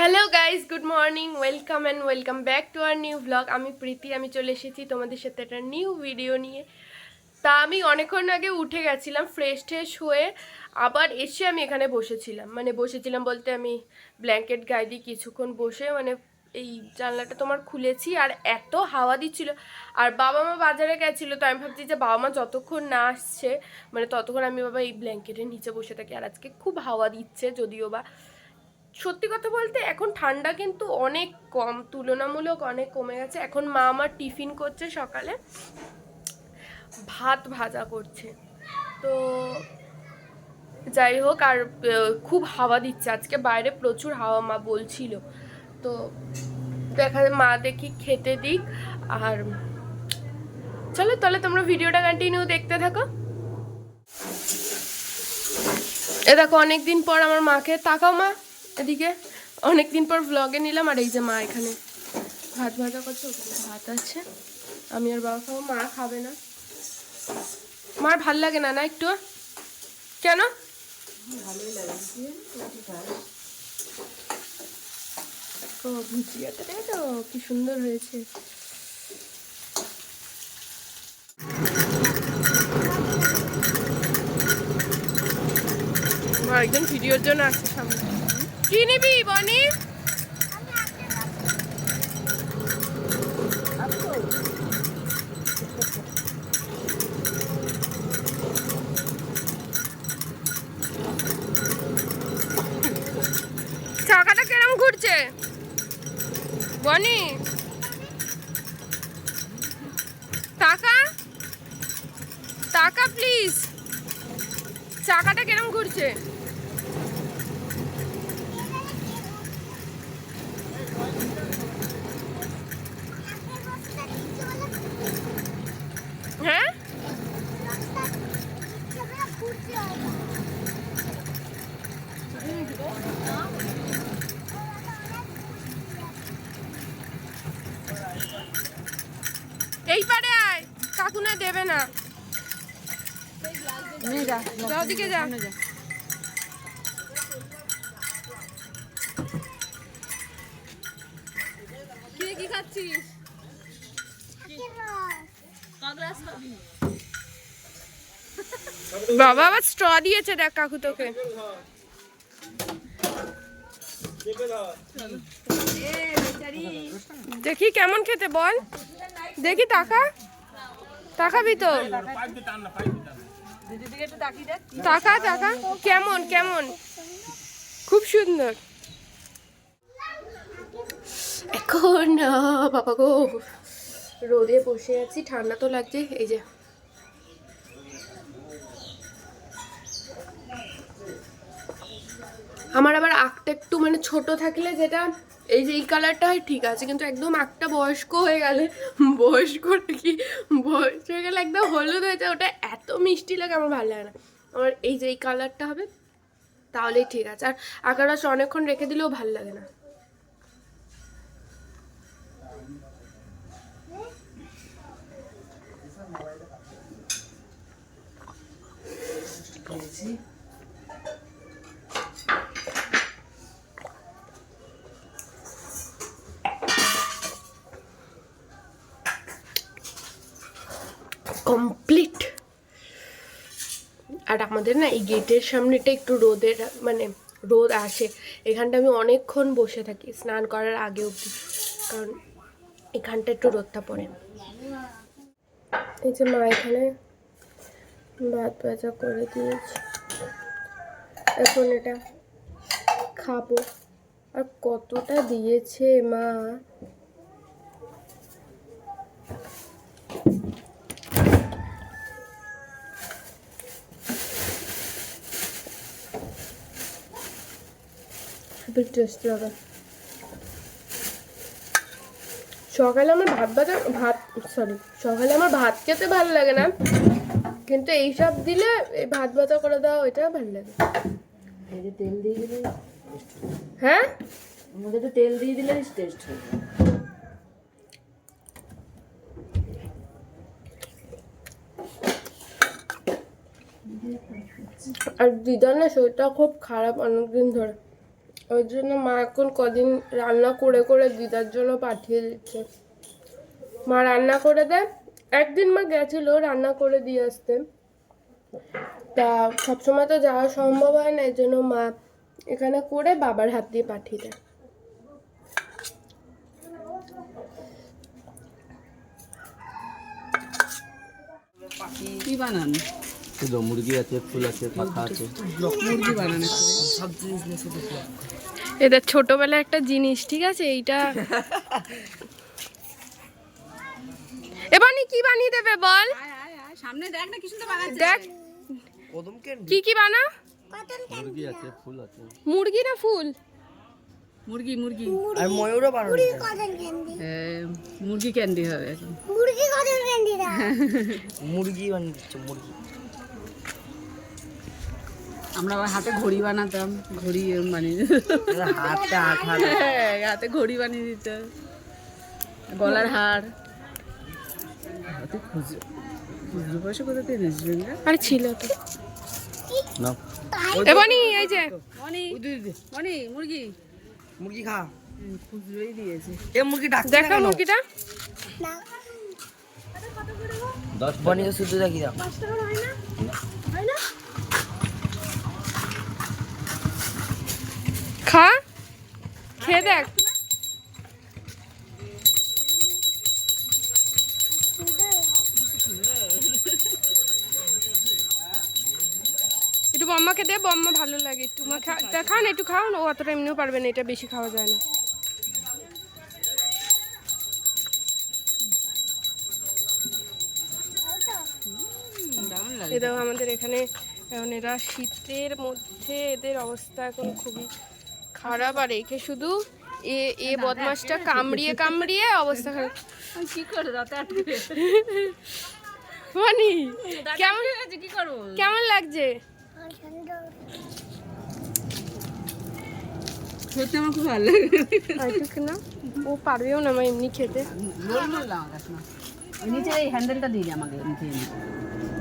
Hello guys, good morning, welcome and welcome back to our new blog. আমি প্রীতি, আমি চলে এসেছি তোমাদের সাথে একটা নিউ ভিডিও নিয়ে। তা আমি অনেকক্ষণ আগে উঠে গেছিলাম, ফ্রেশ ট্রেশ হয়ে আবার এসে আমি এখানে বসেছিলাম বলতে আমি ব্ল্যাঙ্কেট গায়ে দিয়ে কিছুক্ষণ বসে এই জানলাটা তোমার খুলেছি আর এত হাওয়া দিচ্ছিল। আর বাবা মা বাজারে গেছিলো, তো আমি ভাবছি যে বাবা মা যতক্ষণ না আসছে ততক্ষণ আমি বাবা এই ব্ল্যাঙ্কেটের নিচে বসে থাকি। আর আজকে খুব হাওয়া দিচ্ছে, যদিও বা সত্যি কথা বলতে এখন ঠান্ডা কিন্তু অনেক কম, তুলনামূলক অনেক কমে গেছে। এখন মা আমার টিফিন করছে, সকালে ভাত ভাজা করছে। তো যাই হোক, আর খুব হাওয়া দিচ্ছে আজকে, বাইরে প্রচুর হাওয়া মা বলছিল। তো দেখা মা দেখি খেতে দিক। আর চলো তাহলে তোমরা ভিডিওটা কন্টিনিউ দেখতে থাকো। এ দেখো অনেকদিন পর আমার মাকে, তাকাও মা এদিকে, অনেকদিন পর ব্লগে নিলাম। আর এই যে মা এখানে ভাত ভাজা করছে, ওখানে ভাত আছে, আমি আর বাবা খাবো, মা খাবে না। মার ভাল লাগে না না একটু? কেন? ভালোই লাগে ও ভুজিয়াটা দেখো কি সুন্দর হয়েছে। একজন ভিডিওর জন্য আসছে সামনে। কি নিবি বনি? চাকাটা কেরম ঘুরছে বনি? টাকা টাকা প্লিজ, চাকাটা কেরম ঘুরছে? হ্যাঁ এই পারে আয়, কাকু না দেবে না, যাও দিকে যা। কি খাচ্ছিস? বাবা আবার স্ট্র দিয়েছে, দেখ কাকু তোকে। দেখি কেমন খেতে বল, দেখি তাকাবি তো, টাকা কেমন কেমন, খুব সুন্দর। এখন বাবা গো রোদে বসে আছি, ঠান্ডা তো লাগছে। এই যে আমার আবার আঁকটা একটু ছোট থাকলে যেটা এই যে এই কালারটা হয় ঠিক আছে, কিন্তু একদম আঁকটা বয়স্ক হয়ে গেলে, বয়স্ক কি বয়স হয়ে গেলে একদম হলুদ হয়ে যায়, ওটা এত মিষ্টি লাগে, আমার ভালো লাগে না। আমার এই যে এই কালারটা হবে তাহলেই ঠিক আছে। আর আঁকাটা অনেকক্ষণ রেখে দিলেও ভালো লাগে না। কমপ্লিট। আর আমাদের না এই গেটের সামনেটা একটু রোদের রোদ আসে, এখানটা আমি অনেকক্ষণ বসে থাকি স্নান করার আগে অবধি, কারণ এখানটা একটু রোদটা পড়ে। এই যে মা এখানে ভাত ভাজা করে দিয়েছে, এখন এটা খাবো। আর কতটা দিয়েছে মা, টেস্ট লাগে। সকালে আমার সকালে আমার ভাত খেতে ভালো লাগে না, কিন্তু এইসব দিলে এই ভাত ভাজা করে দেওয়া ওইটা ভালো লাগে। তেল দিয়ে দিলে, হ্যাঁ আমাদের তো তেল দিয়ে দিলে টেস্ট হবে। আর দিদার না শরীরটা খুব খারাপ অনেকদিন ধরে, ওই জন্য মা এখন কদিন রান্না করে করে দিদার জন্য পাঠিয়ে দিচ্ছে। মা রান্না করে দেয়, একদিন মা গেছিল রান্না করে দিয়ে আসতে, তা সবসময় তো যাওয়া সম্ভব হয় না, এই জন্য মা এখানে করে বাবার হাত দিয়ে পাঠিয়ে দেয়। কি বানান? মুরগি আছে, ফুল আছে, পাখা আছে। মুরগি বানান সব জিনিস এটা ছোটবেলার একটা জিনিস, ঠিক আছে? এইটা এবার কি বানিয়ে দেবে বল? সামনে দেখ না কি সুন্দর বানাচ্ছে। দেখ কি কি বানা। মুরগি আছে, ফুল আছে। মুরগি না ফুল? মুরগি মুরগি আর ময়ূরও বানানো মুরগি ক্যান্ডি হবে এখন। মুরগি বানিয়েছে মুরগি। আমরা আবার হাতে ঘড়ি বানাতাম, ঘড়ি বানিয়ে হাতটা হাতে ঘড়ি বানিয়ে দিত, গলার হার। খুচরো পয়সা কোথা থেকে নিয়েছিস? আরে ছিল তো। না এবানি এই যে মনি মনি মুরগি মুরগি খা। খুচরোই দিয়েছে। এ মুরগি ডাক দেখা মুরগিটা। 10 বানিয়ে শুধু রাখি দাও। খা, খেয়ে দেখ। একটু বম্মাকে দে, বম্মা ভালো লাগে একটু। মা খান, একটু খাও না, ও অতটা এমনিও পারবে না, এটা বেশি খাওয়া যায় না। দারুণ লাগে। এটাও আমাদের এখানে এখন এরা শীতের মধ্যে এদের অবস্থা এখন খুবই খারাপ, আর একে শুধু এ বদমাসটা কামড়িয়ে কামড়িয়ে অবস্থা খারাপ। কি করে দাঁতে আটকে মানি কেমন আছে, কি করবো? কেমন লাগছে? খেতে আমার খুব ভালো লাগে। আইটুক না, ও পারবেও না আমার এমনি খেতে। রোল বললাম না, নিচে এই হ্যান্ডেলটা দিয়ে আমাকে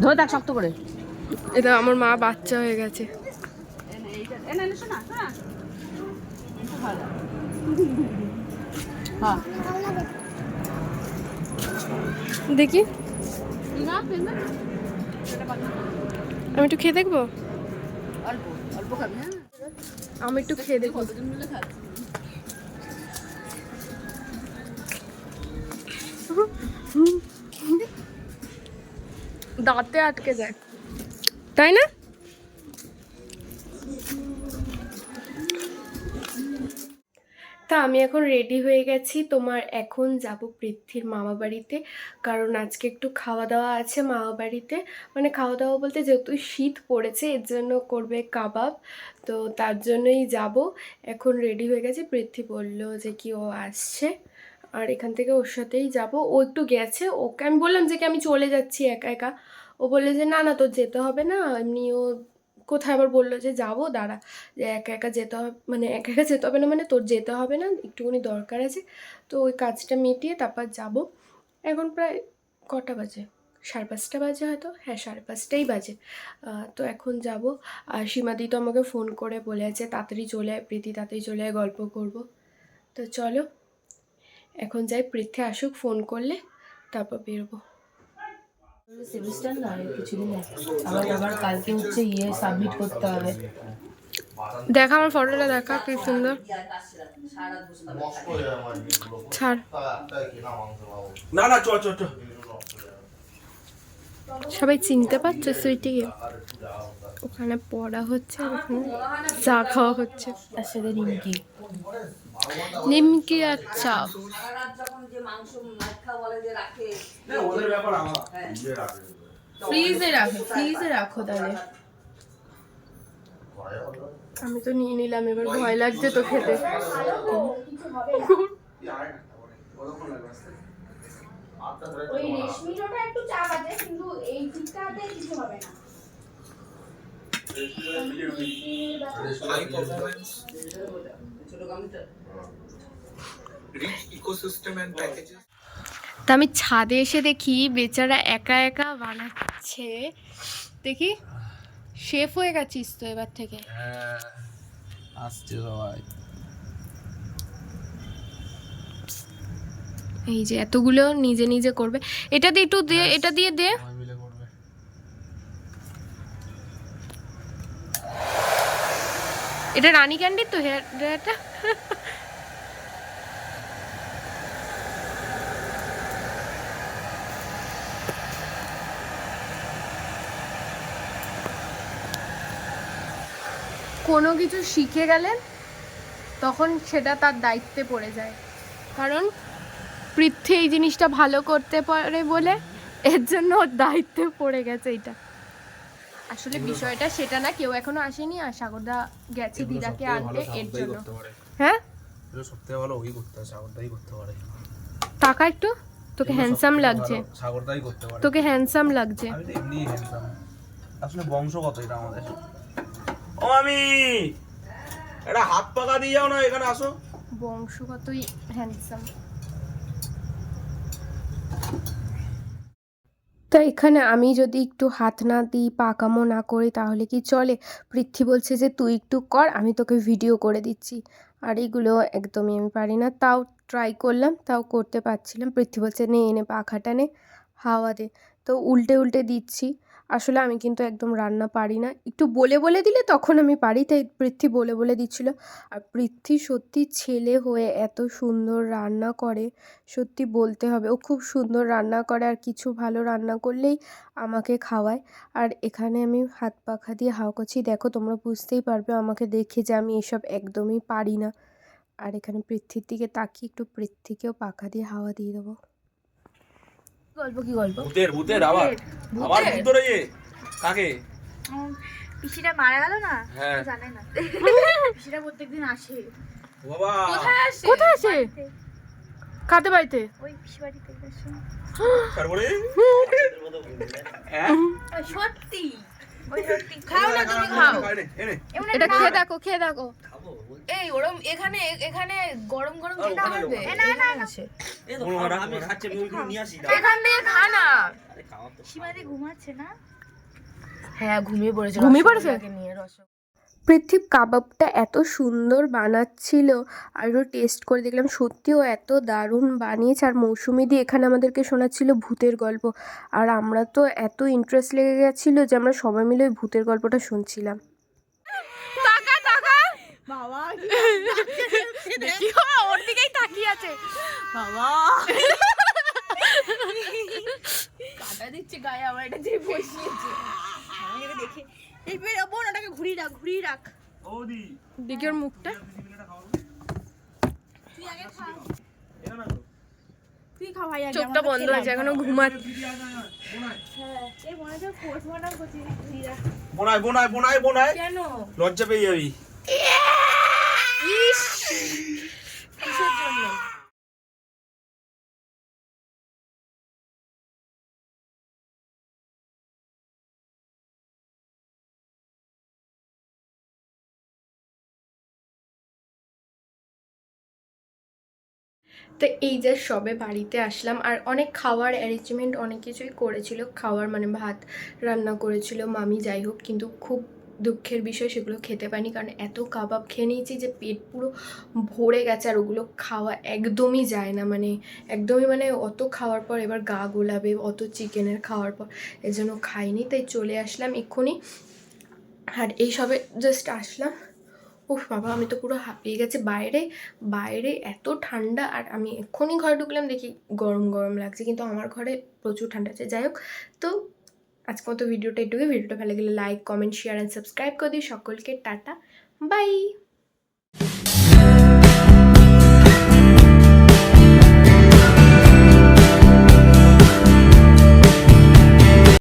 ধরে থাক শক্ত করে। এটা আমার মা বাচ্চা হয়ে গেছে। হ্যাঁ দেখি, আমি একটু খেয়ে দেখবো। অল্প অল্প খাবি। হ্যাঁ আমি একটু খেয়ে দেখবো। কতদিন মিলে খাচ্ছি। দাঁতে আটকে যায়, তাই না? তা আমি এখন রেডি হয়ে গেছি, তোমার এখন যাব পৃথ্বীর মামা বাড়িতে, কারণ আজকে একটু খাওয়া দাওয়া আছে মামা বাড়িতে। মানে খাওয়া দাওয়া বলতে যেহেতু শীত পড়েছে এর জন্য করবে কাবাব, তো তার জন্যই যাব। এখন রেডি হয়ে গেছে, পৃথ্বী বললো যে কি ও আসছে, আর এখান থেকে ওর সাথেই যাব। ও একটু গেছে, ওকে আমি বললাম যে কি আমি চলে যাচ্ছি একা একা। ও বললো যে না না তোর যেতে হবে না, এমনি ও কোথায় আবার বললো যে যাবো দাঁড়া, যে একা একা যেতে হবে, মানে একা একা যেতে হবে না, মানে তোর যেতে হবে না, একটুখানি দরকার আছে, তো ওই কাজটা মিটিয়ে তারপর যাব। এখন প্রায় কটা বাজে? 5:30 বাজে হয়তো, হ্যাঁ 5:30 বাজে। তো এখন যাব। আর সীমাদি তো আমাকে ফোন করে বলে আছে তাড়াতাড়ি চলে আয় প্রীতি, তাড়াতাড়ি চলে আয়, গল্প করব। তো চলো এখন যাই, পৃথ্বী আসুক, ফোন করলে তারপর বেরোবো। সেমিস্টার না কিছুদিন আবার কালকে হচ্ছে সাবমিট করতে হবে। দেখা আমার ফটোটা দেখা, কি সুন্দর। ছাড় না না, চ চ চ। সবাই চিনতে পারছো সুইটিকে? ওখানে পড়া হচ্ছে আর ওখানে চা খাওয়া হচ্ছে। তার সাথে নিমকি নিমকি আর চা। ফ্রিজে রাখো তাহলে। আমি তো নিয়ে নিলাম, এবার ভয় লাগছে তো খেতে। ওই রেশমিটা একটু চাপ আছে, কিন্তু এই দিকটাতে কিছু হবে না। তা আমি ছাদে এসে দেখি বেচারা একা একা বানাচ্ছে। দেখি শেফ হয়ে গেছিস তো এবার থেকে। আসছে সবাই। এই যে এতগুলো নিজে নিজে করবে। এটা দিয়ে একটু দে, এটা দিয়ে দে। এটা রানী ক্যান্ডি তো হেয়ার ড্রায়ারটা। কোনো কিছু শিখে গেলে তখন সেটা তার দায়িত্বে পড়ে যায়, কারণ পৃথ্বী এই জিনিসটা ভালো করতে পারে বলে এর জন্য ওর দায়িত্বে পড়ে গেছে এটা। আসলে বিষয়টা সেটা না, কেউ এখনো আসেনি, আর সাগরদা গেছে দিদাকে আনতে এর জন্য। হ্যাঁ সবথেকে ভালো ওই করতে হয়, সাগরদাই করতে পারে। টাকা একটু তোকে হ্যান্ডসাম লাগছে, সাগরদাই করতে পারে। তোকে হ্যান্ডসাম লাগছে। আমি তো এমনি হ্যান্ডসাম, আসলে বংশগত এটা আমাদের। ও আমি এটা হাত পাকা দিয়ে যাও না, এখানে আসো। বংশগতই হ্যান্ডসাম। তো এখানে আমি যদি একটু হাত না দিই, পাকামো না করি তাহলে কি চলে? পৃথ্বী বলছে যে তুই একটু কর, আমি তোকে ভিডিও করে দিচ্ছি। আর এগুলো একদমই আমি পারি না, তাও ট্রাই করলাম, তাও করতে পারছিলাম। পৃথ্বী বলছে নে এনে পাখাটা নে, হাওয়া দে। তো উল্টে উল্টে দিচ্ছি। আসলে আমি কিন্তু একদম রান্না পারি না, একটু বলে বলে দিলে তখন আমি পারি, তাই পৃথ্বী বলে বলে দিচ্ছিল। আর পৃথ্বী সত্যি ছেলে হয়ে এত সুন্দর রান্না করে, সত্যি বলতে হবে, ও খুব সুন্দর রান্না করে। আর কিছু ভালো রান্না করলেই আমাকে খাওয়ায়। আর এখানে আমি হাত পাখা দিয়ে হাওয়া করছি, দেখো তোমরা বুঝতেই পারবে আমাকে দেখে যে আমি এসব একদমই পারি না। আর এখানে পৃথ্বীর দিকে তাকিয়ে একটু পৃথ্বীকেও পাখা দিয়ে হাওয়া দিয়ে দেবো। গল্প কি গল্প? ভূতের আবার আবার ভূতের ইয়ে কাকে? পিসিটা মারা গেল না, হ্যাঁ জানে না। পিসিটা প্রত্যেকদিন আসে। বাবা কোথায় আসে? কাদের বাড়িতে? ওই পিসি বাড়িতে আসে। তারপরে হ্যাঁ সত্যি ওই সত্যি। খাও না তুমি, খাও। এনে এটা খেয়ে দেখো, খেয়ে দেখো। এই ওরম এখানে এখানে গরম গরম খেতে পারবে? না না না, আমি খাচ্ছি নিয়ে আসি এখান থেকে খা না। সীমাদি ঘুমাচ্ছে না? হ্যাঁ ঘুমিয়ে পড়েছে, ঘুমিয়ে পড়েছে? রসগোল্লাকে নিয়ে পৃথ্বী কাবাবটা এত সুন্দর বানাচ্ছিল, আরও টেস্ট করে দেখলাম সত্যিও এত দারুণ বানিয়েছে। আর মৌসুমি দি এখানে আমাদেরকে শোনাচ্ছিল ভূতের গল্প, আর আমরা তো এত ইন্টারেস্ট লেগে গেছিলো যে আমরা সবাই মিলে ওই ভূতের গল্পটা শুনছিলাম। বাবা দেখি ওর দিকেই তাকিয়ে আছে বাবা কাটা দিচ্ছে গায়ে, আমার এটা দিয়ে বসিয়েছে। আমি এটা দেখে এই বের বোন ওটাকে ঘুরিয়ে রাখ, ঘুরিয়ে রাখ। ওদি দেখি ওর মুখটা। তুই আগে খা, এটা না তুই খা ভাই আগে। চোখটা বন্ধ হয়েছে, এখনো ঘুমাচ্ছে। হ্যাঁ এই মনে হচ্ছে পোস্টমর্টম করছিস, ঘুরিয়ে রাখ। বোনাই বোনাই বোনাই বোনাই, কেন? লজ্জা পেয়ে যাবি। কিসের জন্য? তো এই যে সবে বাড়িতে আসলাম, আর অনেক খাওয়ার অ্যারেঞ্জমেন্ট অনেক কিছুই করেছিল, খাওয়ার মানে ভাত রান্না করেছিল মামি, যাই হোক, কিন্তু খুব দুঃখের বিষয় সেগুলো খেতে পারিনি, কারণ এত কাবাব খেয়ে নিয়েছি যে পেট পুরো ভরে গেছে। আর ওগুলো খাওয়া একদমই যায় না, মানে একদমই, মানে অত খাওয়ার পর এবার গা গোলাবে, অত চিকেনের খাওয়ার পর, এর জন্য খাইনি। তাই চলে আসলাম এক্ষুনি। আর এই সবে জাস্ট আসলাম। উফ বাবা, আমি তো পুরো হাঁপিয়ে গেছি। বাইরে এত ঠান্ডা, আর আমি এক্ষুনি ঘরে ঢুকলাম, দেখি গরম গরম লাগছে, কিন্তু আমার ঘরে প্রচুর ঠান্ডা আছে। যাই হোক, তো আজকের মতো ভিডিওটা এটুকুই। ভিডিওটা ভালো লাগলে like, comment, share and subscribe করে দিই। সকলকে টাটা, বাই।